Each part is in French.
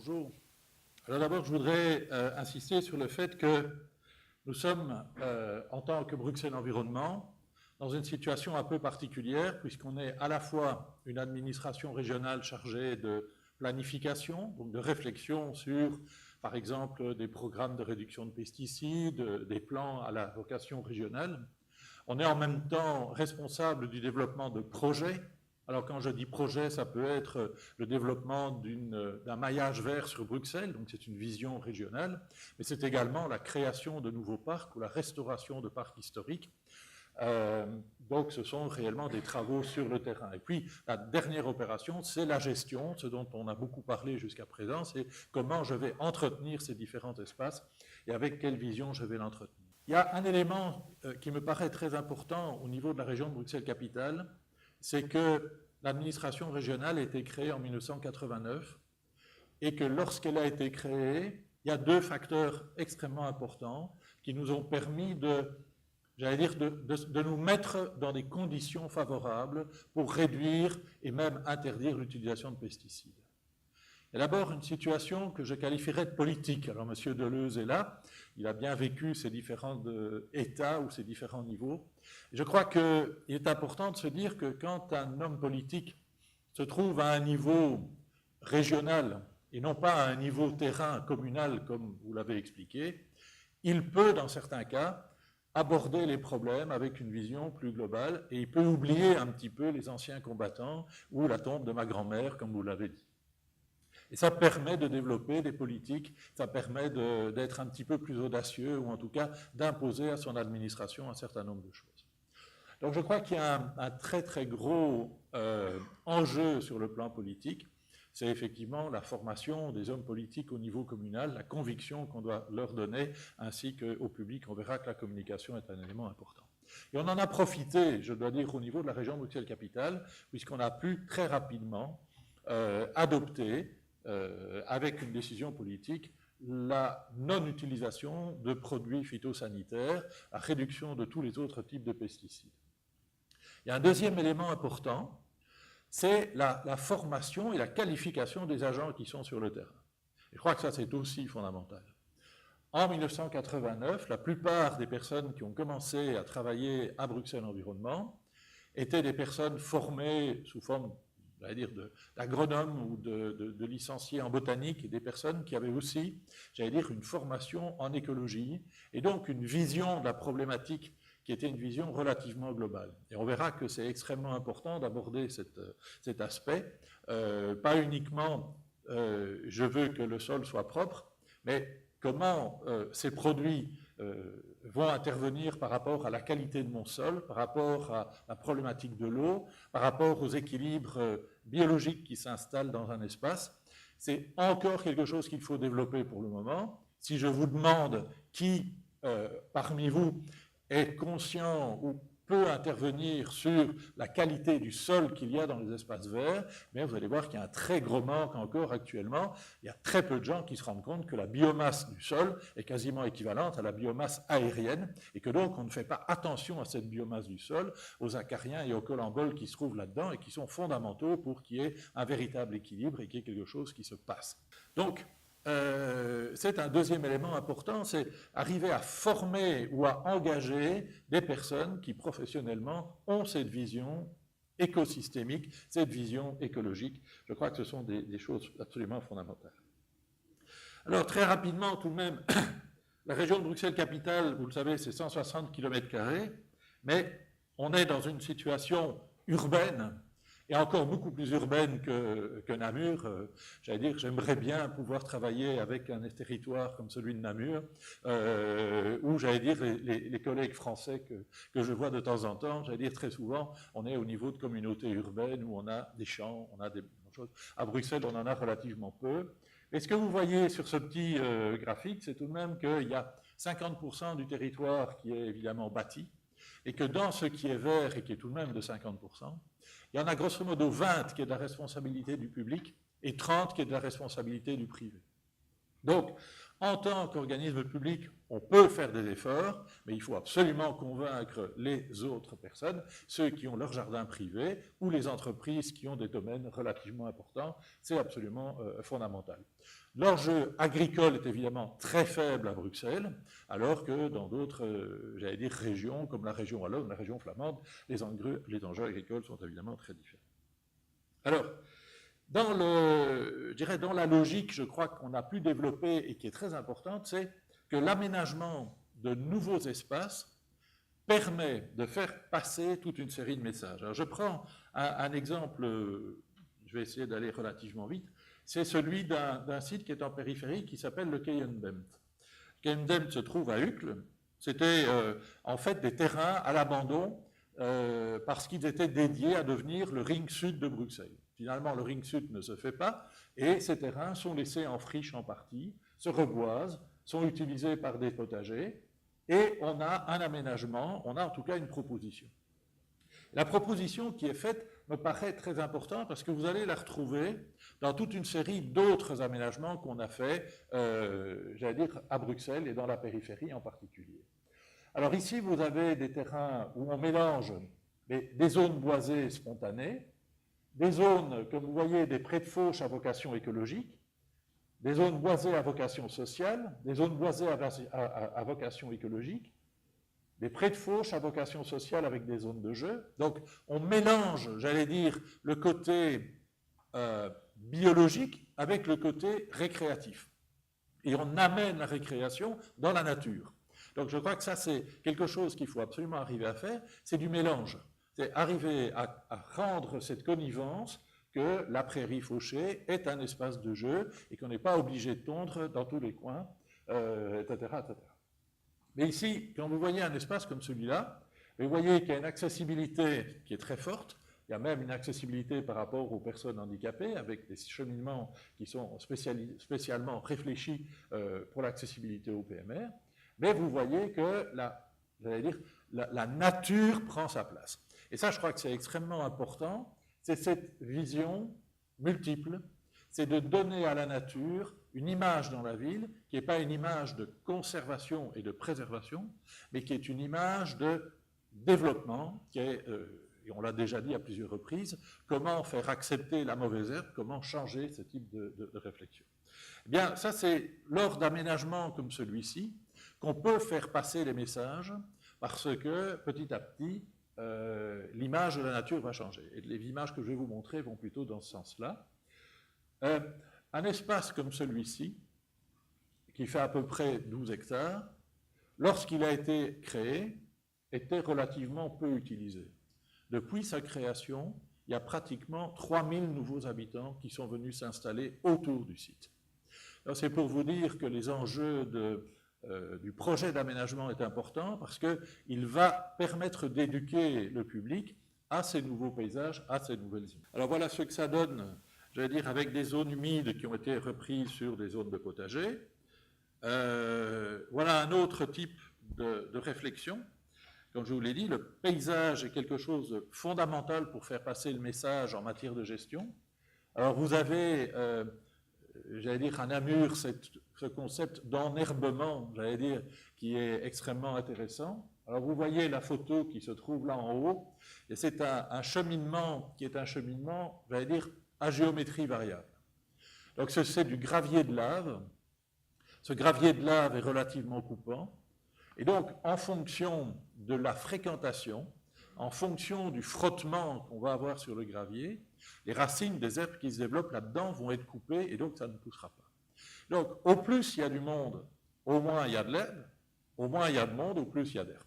Bonjour. Alors d'abord, je voudrais insister sur le fait que nous sommes, en tant que Bruxelles Environnement, dans une situation un peu particulière, puisqu'on est à la fois une administration régionale chargée de planification, donc de réflexion sur, par exemple, des programmes de réduction de pesticides, des plans à la vocation régionale. On est en même temps responsable du développement de projets. Alors quand je dis projet, ça peut être le développement d'un maillage vert sur Bruxelles, donc c'est une vision régionale, mais c'est également la création de nouveaux parcs ou la restauration de parcs historiques. Donc ce sont réellement des travaux sur le terrain. Et puis la dernière opération, c'est la gestion, ce dont on a beaucoup parlé jusqu'à présent, c'est comment je vais entretenir ces différents espaces et avec quelle vision je vais l'entretenir. Il y a un élément qui me paraît très important au niveau de la région de Bruxelles-Capitale, c'est que l'administration régionale a été créée en 1989 et que lorsqu'elle a été créée, il y a deux facteurs extrêmement importants qui nous ont permis de nous mettre dans des conditions favorables pour réduire et même interdire l'utilisation de pesticides. Il y a d'abord une situation que je qualifierais de politique. Alors, M. Deleuze est là, il a bien vécu ces différents états ou ces différents niveaux. Et je crois qu'il est important de se dire que quand un homme politique se trouve à un niveau régional et non pas à un niveau terrain communal, comme vous l'avez expliqué, il peut, dans certains cas, aborder les problèmes avec une vision plus globale et il peut oublier un petit peu les anciens combattants ou la tombe de ma grand-mère, comme vous l'avez dit. Et ça permet de développer des politiques, ça permet d'être un petit peu plus audacieux, ou en tout cas d'imposer à son administration un certain nombre de choses. Donc je crois qu'il y a un très très gros enjeu sur le plan politique, c'est effectivement la formation des hommes politiques au niveau communal, la conviction qu'on doit leur donner, ainsi qu'au public. On verra que la communication est un élément important. Et on en a profité, je dois dire, au niveau de la région Bruxelles-Capitale, puisqu'on a pu très rapidement adopter avec une décision politique, la non-utilisation de produits phytosanitaires, la réduction de tous les autres types de pesticides. Il y a un deuxième élément important, c'est la formation et la qualification des agents qui sont sur le terrain. Et je crois que ça, c'est aussi fondamental. En 1989, la plupart des personnes qui ont commencé à travailler à Bruxelles Environnement étaient des personnes formées sous forme d'agronomes ou de licenciés en botanique, et des personnes qui avaient aussi, une formation en écologie, et donc une vision de la problématique qui était une vision relativement globale. Et on verra que c'est extrêmement important d'aborder cet aspect, pas uniquement je veux que le sol soit propre, mais comment ces produits vont intervenir par rapport à la qualité de mon sol, par rapport à la problématique de l'eau, par rapport aux équilibres biologiques qui s'installent dans un espace. C'est encore quelque chose qu'il faut développer pour le moment. Si je vous demande qui parmi vous est conscient ou peut intervenir sur la qualité du sol qu'il y a dans les espaces verts, mais vous allez voir qu'il y a un très gros manque encore actuellement. Il y a très peu de gens qui se rendent compte que la biomasse du sol est quasiment équivalente à la biomasse aérienne et que donc on ne fait pas attention à cette biomasse du sol, aux acariens et aux colamboles qui se trouvent là-dedans et qui sont fondamentaux pour qu'il y ait un véritable équilibre et qu'il y ait quelque chose qui se passe. Donc, c'est un deuxième élément important, c'est arriver à former ou à engager des personnes qui professionnellement ont cette vision écosystémique, cette vision écologique. Je crois que ce sont des choses absolument fondamentales. Alors très rapidement tout de même, la région de Bruxelles-Capitale, vous le savez, c'est 160 km², mais on est dans une situation urbaine et encore beaucoup plus urbaine que Namur. J'aimerais bien pouvoir travailler avec un territoire comme celui de Namur, où, les collègues français que je vois de temps en temps, très souvent, on est au niveau de communautés urbaines où on a des champs, on a des choses. À Bruxelles, on en a relativement peu. Et ce que vous voyez sur ce petit graphique, c'est tout de même qu'il y a 50% du territoire qui est évidemment bâti, et que dans ce qui est vert, et qui est tout de même de 50%, il y en a grosso modo 20 qui est de la responsabilité du public et 30 qui est de la responsabilité du privé. Donc, En tant qu'organisme public, on peut faire des efforts, mais il faut absolument convaincre les autres personnes, ceux qui ont leur jardin privé ou les entreprises qui ont des domaines relativement importants. C'est absolument fondamental. L'enjeu agricole est évidemment très faible à Bruxelles, alors que dans d'autres, j'allais dire, régions, comme la région wallonne, la région flamande, les enjeux agricoles sont évidemment très différents. Alors, dans la logique, je crois qu'on a pu développer et qui est très importante, c'est que l'aménagement de nouveaux espaces permet de faire passer toute une série de messages. Alors, je prends un exemple, je vais essayer d'aller relativement vite, c'est celui d'un site qui est en périphérie qui s'appelle le Keyendemt. Keyendemt se trouve à Uccle. C'était en fait des terrains à l'abandon parce qu'ils étaient dédiés à devenir le ring sud de Bruxelles. Finalement, le ring sud ne se fait pas et ces terrains sont laissés en friche en partie, se reboisent, sont utilisés par des potagers et on a un aménagement, on a en tout cas une proposition. La proposition qui est faite me paraît très importante parce que vous allez la retrouver dans toute une série d'autres aménagements qu'on a fait, j'allais dire, à Bruxelles et dans la périphérie en particulier. Alors ici, vous avez des terrains où on mélange des zones boisées spontanées, des zones, comme vous voyez, des prés de fauche à vocation écologique, des zones boisées à vocation sociale, des zones boisées à vocation écologique, des prés de fauche à vocation sociale avec des zones de jeu. Donc, on mélange, j'allais dire, le côté biologique avec le côté récréatif. Et on amène la récréation dans la nature. Donc, je crois que ça, c'est quelque chose qu'il faut absolument arriver à faire, c'est du mélange. C'est arriver à rendre cette connivence que la prairie fauchée est un espace de jeu et qu'on n'est pas obligé de tondre dans tous les coins, etc., etc. Mais ici, quand vous voyez un espace comme celui-là, vous voyez qu'il y a une accessibilité qui est très forte. Il y a même une accessibilité par rapport aux personnes handicapées avec des cheminements qui sont spécialement réfléchis pour l'accessibilité au PMR. Mais vous voyez que la nature prend sa place. Et ça, je crois que c'est extrêmement important. C'est cette vision multiple, c'est de donner à la nature une image dans la ville qui n'est pas une image de conservation et de préservation, mais qui est une image de développement, qui est, et on l'a déjà dit à plusieurs reprises, comment faire accepter la mauvaise herbe, comment changer ce type de réflexion. Eh bien, ça, c'est lors d'aménagements comme celui-ci qu'on peut faire passer les messages parce que, petit à petit, l'image de la nature va changer. Et les images que je vais vous montrer vont plutôt dans ce sens-là. Un espace comme celui-ci, qui fait à peu près 12 hectares, lorsqu'il a été créé, était relativement peu utilisé. Depuis sa création, il y a pratiquement 3000 nouveaux habitants qui sont venus s'installer autour du site. C'est pour vous dire que les enjeux du projet d'aménagement est important parce qu'il va permettre d'éduquer le public à ces nouveaux paysages, à ces nouvelles images. Alors voilà ce que ça donne, j'allais dire, avec des zones humides qui ont été reprises sur des zones de potager. Voilà un autre type de réflexion. Comme je vous l'ai dit, le paysage est quelque chose de fondamental pour faire passer le message en matière de gestion. Alors vous avez, j'allais dire, à Namur, ce concept d'enherbement, j'allais dire, qui est extrêmement intéressant. Alors vous voyez la photo qui se trouve là en haut, et c'est un cheminement qui est un cheminement, j'allais dire, à géométrie variable. Donc c'est du gravier de lave. Ce gravier de lave est relativement coupant. Et donc, en fonction de la fréquentation, en fonction du frottement qu'on va avoir sur le gravier, les racines des herbes qui se développent là-dedans vont être coupées et donc ça ne poussera pas. Donc, au plus il y a du monde, au moins il y a de l'herbe, au moins il y a de monde, au plus il y a d'herbe.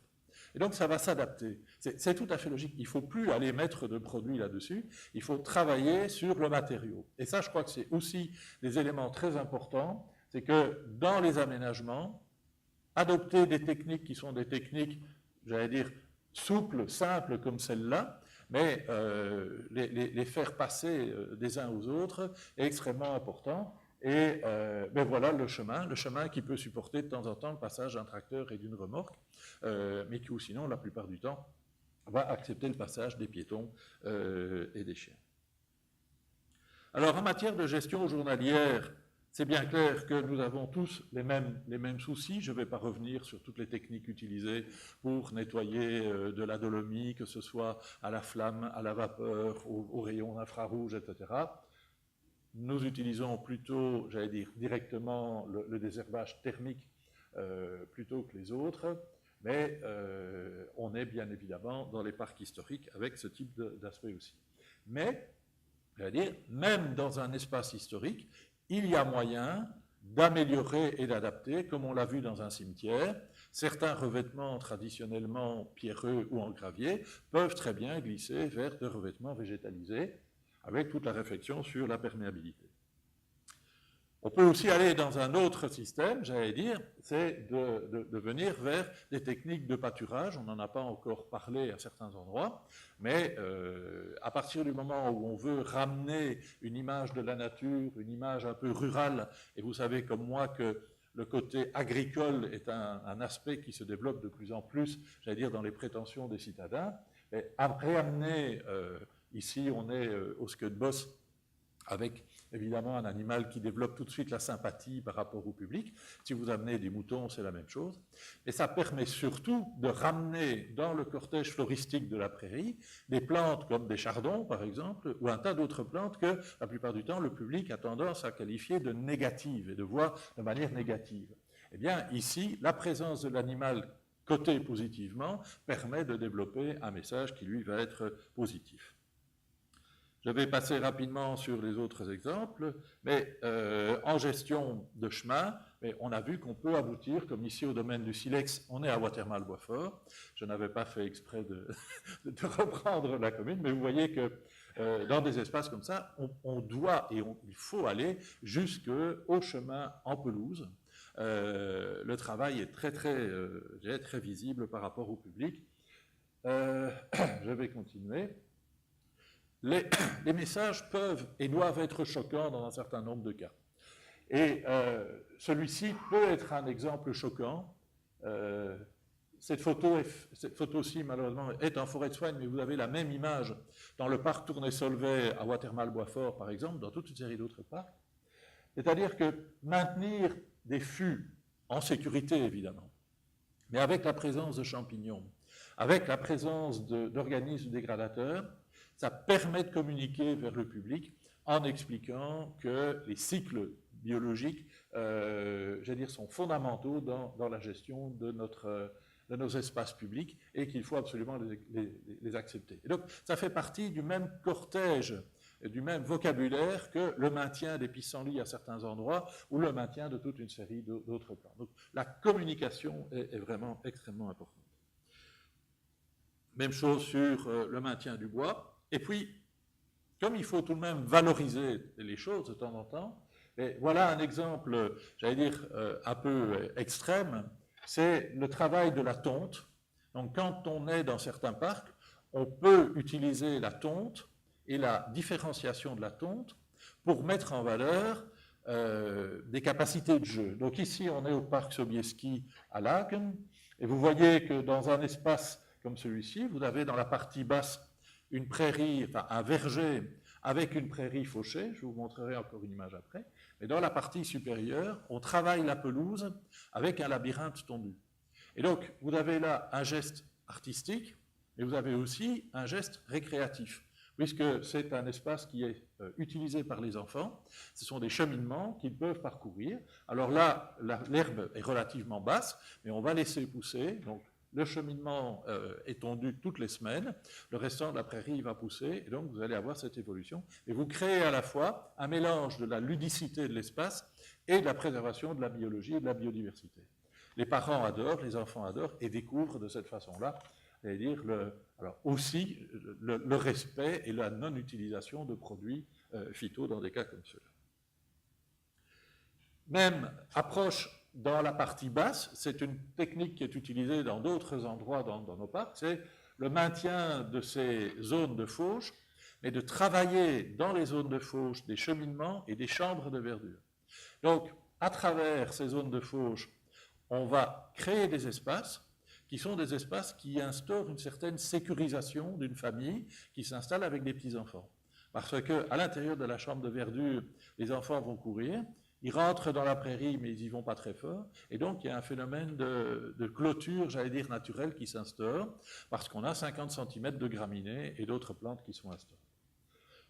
Et donc ça va s'adapter. C'est tout à fait logique. Il ne faut plus aller mettre de produits là-dessus, il faut travailler sur le matériau. Et ça, je crois que c'est aussi des éléments très importants, c'est que dans les aménagements, adopter des techniques qui sont des techniques, j'allais dire, souples, simples comme celle-là, mais les faire passer des uns aux autres est extrêmement important. Et ben voilà le chemin qui peut supporter de temps en temps le passage d'un tracteur et d'une remorque, mais qui, ou sinon, la plupart du temps, va accepter le passage des piétons et des chiens. Alors, en matière de gestion journalière, c'est bien clair que nous avons tous les mêmes soucis. Je ne vais pas revenir sur toutes les techniques utilisées pour nettoyer de la dolomie, que ce soit à la flamme, à la vapeur, aux rayons infrarouges, etc. Nous utilisons plutôt, j'allais dire, directement le désherbage thermique plutôt que les autres, mais on est bien évidemment dans les parcs historiques avec ce type d'aspect aussi. Mais, j'allais dire, même dans un espace historique, il y a moyen d'améliorer et d'adapter, comme on l'a vu dans un cimetière. Certains revêtements traditionnellement pierreux ou en gravier peuvent très bien glisser vers des revêtements végétalisés, avec toute la réflexion sur la perméabilité. On peut aussi aller dans un autre système, j'allais dire, c'est de venir vers des techniques de pâturage. On n'en a pas encore parlé à certains endroits, mais à partir du moment où on veut ramener une image de la nature, une image un peu rurale, et vous savez comme moi que le côté agricole est un aspect qui se développe de plus en plus, j'allais dire, dans les prétentions des citadins, et à réamener, ici on est au Skøtbos, avec évidemment un animal qui développe tout de suite la sympathie par rapport au public. Si vous amenez des moutons, c'est la même chose. Et ça permet surtout de ramener dans le cortège floristique de la prairie des plantes comme des chardons, par exemple, ou un tas d'autres plantes que, la plupart du temps, le public a tendance à qualifier de négatives et de voir de manière négative. Eh bien, ici, la présence de l'animal coté positivement permet de développer un message qui, lui, va être positif. Je vais passer rapidement sur les autres exemples, mais en gestion de chemin, on a vu qu'on peut aboutir, comme ici au domaine du silex, on est à Watermal-Boisfort. Je n'avais pas fait exprès de reprendre la commune, mais vous voyez que dans des espaces comme ça, on doit et il faut aller jusqu'au chemin en pelouse. Le travail est très visible par rapport au public. Je vais continuer. Les messages peuvent et doivent être choquants dans un certain nombre de cas. Et celui-ci peut être un exemple choquant. Cette photo-ci, malheureusement, est en forêt de soigne, mais vous avez la même image dans le parc Tournai-Solvay à Watermal-Boisfort, par exemple, dans toute une série d'autres parcs. C'est-à-dire que maintenir des fûts en sécurité, évidemment, mais avec la présence de champignons, avec la présence d'organismes dégradateurs, ça permet de communiquer vers le public en expliquant que les cycles biologiques, j'allais dire, sont fondamentaux dans la gestion de nos espaces publics et qu'il faut absolument les accepter. Et donc, ça fait partie du même cortège, du même vocabulaire que le maintien des pissenlits à certains endroits ou le maintien de toute une série d'autres plans. Donc, la communication est vraiment extrêmement importante. Même chose sur le maintien du bois. Et puis, comme il faut tout de même valoriser les choses de temps en temps, et voilà un exemple, j'allais dire, un peu extrême, c'est le travail de la tonte. Donc, quand on est dans certains parcs, on peut utiliser la tonte et la différenciation de la tonte pour mettre en valeur des capacités de jeu. Donc ici, on est au parc Sobieski à Laken, et vous voyez que dans un espace comme celui-ci, vous avez dans la partie basse une prairie, enfin un verger avec une prairie fauchée, je vous montrerai encore une image après, mais dans la partie supérieure, on travaille la pelouse avec un labyrinthe tondu. Et donc, vous avez là un geste artistique, mais vous avez aussi un geste récréatif, puisque c'est un espace qui est utilisé par les enfants. Ce sont des cheminements qu'ils peuvent parcourir. Alors là, l'herbe est relativement basse, mais on va laisser pousser, donc le cheminement est tondu toutes les semaines, le restant de la prairie va pousser, et donc vous allez avoir cette évolution. Et vous créez à la fois un mélange de la ludicité de l'espace et de la préservation de la biologie et de la biodiversité. Les parents adorent, les enfants adorent, et découvrent de cette façon-là, c'est-à-dire aussi le respect et la non-utilisation de produits phyto dans des cas comme ceux-là. Même approche dans la partie basse, c'est une technique qui est utilisée dans d'autres endroits dans nos parcs, c'est le maintien de ces zones de fauche, mais de travailler dans les zones de fauche des cheminements et des chambres de verdure. Donc, à travers ces zones de fauche, on va créer des espaces qui sont des espaces qui instaurent une certaine sécurisation d'une famille qui s'installe avec des petits-enfants. Parce qu'à l'intérieur de la chambre de verdure, les enfants vont courir, ils rentrent dans la prairie, mais ils n'y vont pas très fort. Et donc, il y a un phénomène de clôture, j'allais dire naturelle, qui s'instaure, parce qu'on a 50 cm de graminées et d'autres plantes qui sont instaurées.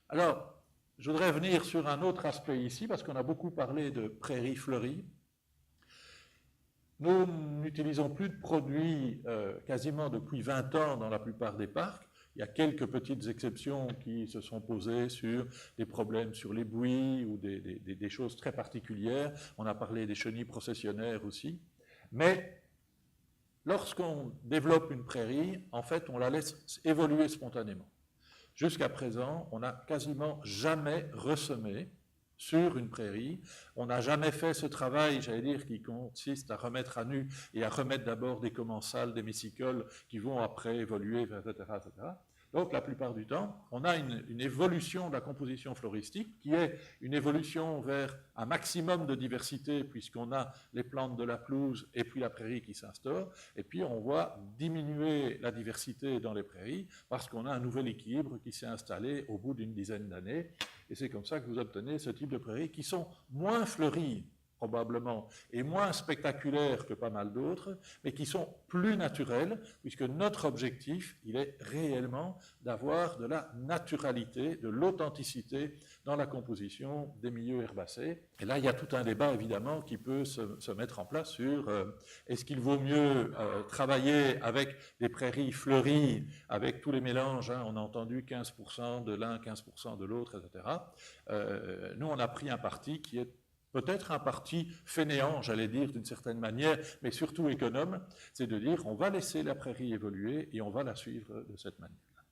Alors, je voudrais venir sur un autre aspect ici, parce qu'on a beaucoup parlé de prairies fleuries. Nous n'utilisons plus de produits quasiment depuis 20 ans dans la plupart des parcs. Il y a quelques petites exceptions qui se sont posées sur des problèmes sur les buis ou des choses très particulières. On a parlé des chenilles processionnaires aussi. Mais lorsqu'on développe une prairie, en fait, on la laisse évoluer spontanément. Jusqu'à présent, on n'a quasiment jamais ressemé sur une prairie. On n'a jamais fait ce travail, j'allais dire, qui consiste à remettre à nu et à remettre d'abord des commensales, des messicoles qui vont après évoluer, etc., etc. Donc, la plupart du temps, on a une évolution de la composition floristique qui est une évolution vers un maximum de diversité puisqu'on a les plantes de la pelouse et puis la prairie qui s'instaure. Et puis, on voit diminuer la diversité dans les prairies parce qu'on a un nouvel équilibre qui s'est installé au bout d'une dizaine d'années. Et c'est comme ça que vous obtenez ce type de prairies qui sont moins fleuries, probablement, et moins spectaculaires que pas mal d'autres, mais qui sont plus naturelles, puisque notre objectif, il est réellement d'avoir de la naturalité, de l'authenticité dans la composition des milieux herbacés. Et là, il y a tout un débat, évidemment, qui peut se mettre en place sur est-ce qu'il vaut mieux travailler avec des prairies fleuries, avec tous les mélanges, hein, on a entendu 15% de l'un, 15% de l'autre, etc. Nous, on a pris un parti qui est peut-être un parti fainéant, j'allais dire, d'une certaine manière, mais surtout économe, c'est de dire on va laisser la prairie évoluer et on va la suivre de cette manière-là.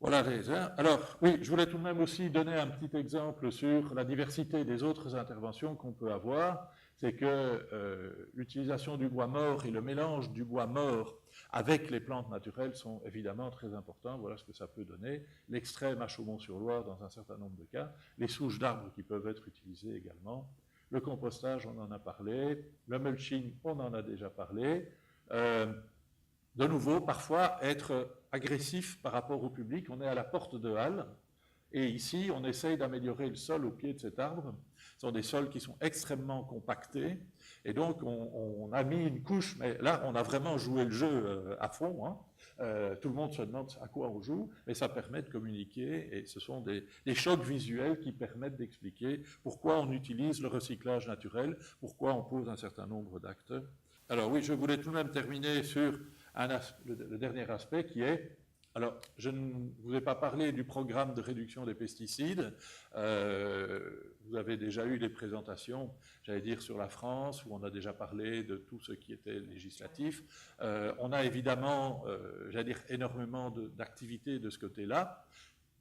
Voilà les uns. Alors, oui, je voulais tout de même aussi donner un petit exemple sur la diversité des autres interventions qu'on peut avoir. C'est que l'utilisation du bois mort et le mélange du bois mort avec les plantes naturelles sont évidemment très importants. Voilà ce que ça peut donner. L'extrême à Chaumont-sur-Loire dans un certain nombre de cas. Les souches d'arbres qui peuvent être utilisées également. Le compostage, on en a parlé. Le mulching, on en a déjà parlé. De nouveau, parfois, être agressif par rapport au public. On est à la porte de halle. Et ici, on essaye d'améliorer le sol au pied de cet arbre. Ce sont des sols qui sont extrêmement compactés. Et donc, on a mis une couche, mais là, on a vraiment joué le jeu à fond. Hein. Tout le monde se demande à quoi on joue, mais ça permet de communiquer. Et ce sont des chocs visuels qui permettent d'expliquer pourquoi on utilise le recyclage naturel, pourquoi on pose un certain nombre d'actes. Alors oui, je voulais tout de même terminer sur le dernier aspect qui est... Alors, je ne vous ai pas parlé du programme de réduction des pesticides. Vous avez déjà eu des présentations, j'allais dire, sur la France, où on a déjà parlé de tout ce qui était législatif. On a évidemment, j'allais dire, énormément d'activités de ce côté-là.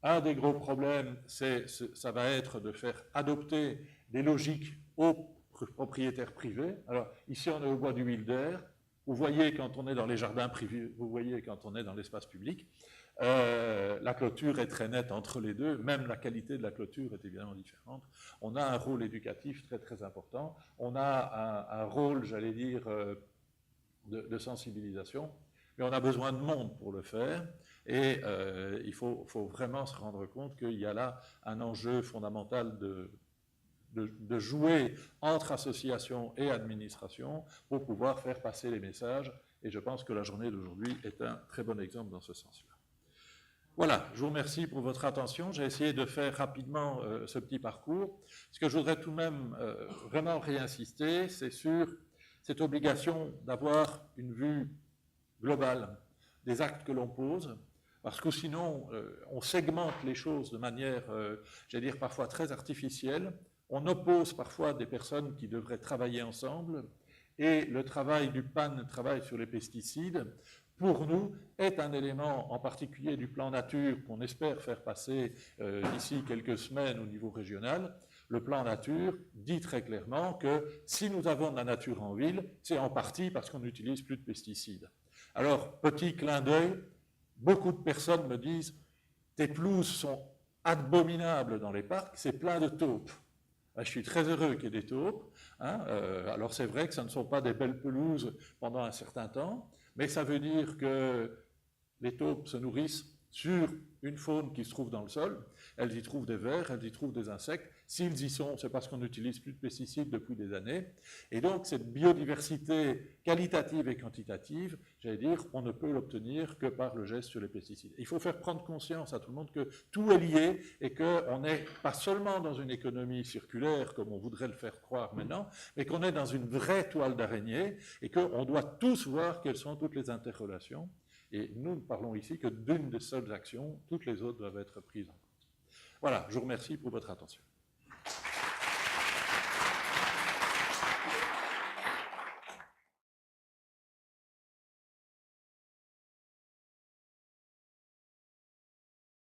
Un des gros problèmes, ça va être de faire adopter des logiques aux propriétaires privés. Alors, ici, on est au bois du Wilder. Vous voyez quand on est dans les jardins privés, vous voyez quand on est dans l'espace public. La clôture est très nette entre les deux, même la qualité de la clôture est évidemment différente. On a un rôle éducatif très très important, on a un rôle, j'allais dire, de sensibilisation, mais on a besoin de monde pour le faire, et il faut vraiment se rendre compte qu'il y a là un enjeu fondamental de jouer entre associations et administrations pour pouvoir faire passer les messages, et je pense que la journée d'aujourd'hui est un très bon exemple dans ce sens-là. Voilà, je vous remercie pour votre attention. J'ai essayé de faire rapidement ce petit parcours. Ce que je voudrais tout de même vraiment réinsister, c'est sur cette obligation d'avoir une vue globale des actes que l'on pose, parce que sinon, on segmente les choses de manière, j'allais dire, parfois très artificielle. On oppose parfois des personnes qui devraient travailler ensemble, et le travail du PAN, le travail sur les pesticides, pour nous, est un élément en particulier du plan nature qu'on espère faire passer d'ici quelques semaines au niveau régional. Le plan nature dit très clairement que si nous avons de la nature en ville, c'est en partie parce qu'on n'utilise plus de pesticides. Alors, petit clin d'œil, beaucoup de personnes me disent « tes pelouses sont abominables dans les parcs, c'est plein de taupes ». Je suis très heureux qu'il y ait des taupes. Hein. Alors c'est vrai que ce ne sont pas des belles pelouses pendant un certain temps, mais ça veut dire que les taupes se nourrissent sur une faune qui se trouve dans le sol. Elles y trouvent des vers, elles y trouvent des insectes. S'ils y sont, c'est parce qu'on n'utilise plus de pesticides depuis des années. Et donc, cette biodiversité qualitative et quantitative, j'allais dire, on ne peut l'obtenir que par le geste sur les pesticides. Il faut faire prendre conscience à tout le monde que tout est lié et qu'on n'est pas seulement dans une économie circulaire, comme on voudrait le faire croire maintenant, mais qu'on est dans une vraie toile d'araignée et qu'on doit tous voir quelles sont toutes les interrelations. Et nous ne parlons ici que d'une des seules actions, toutes les autres doivent être prises en compte. Voilà, je vous remercie pour votre attention.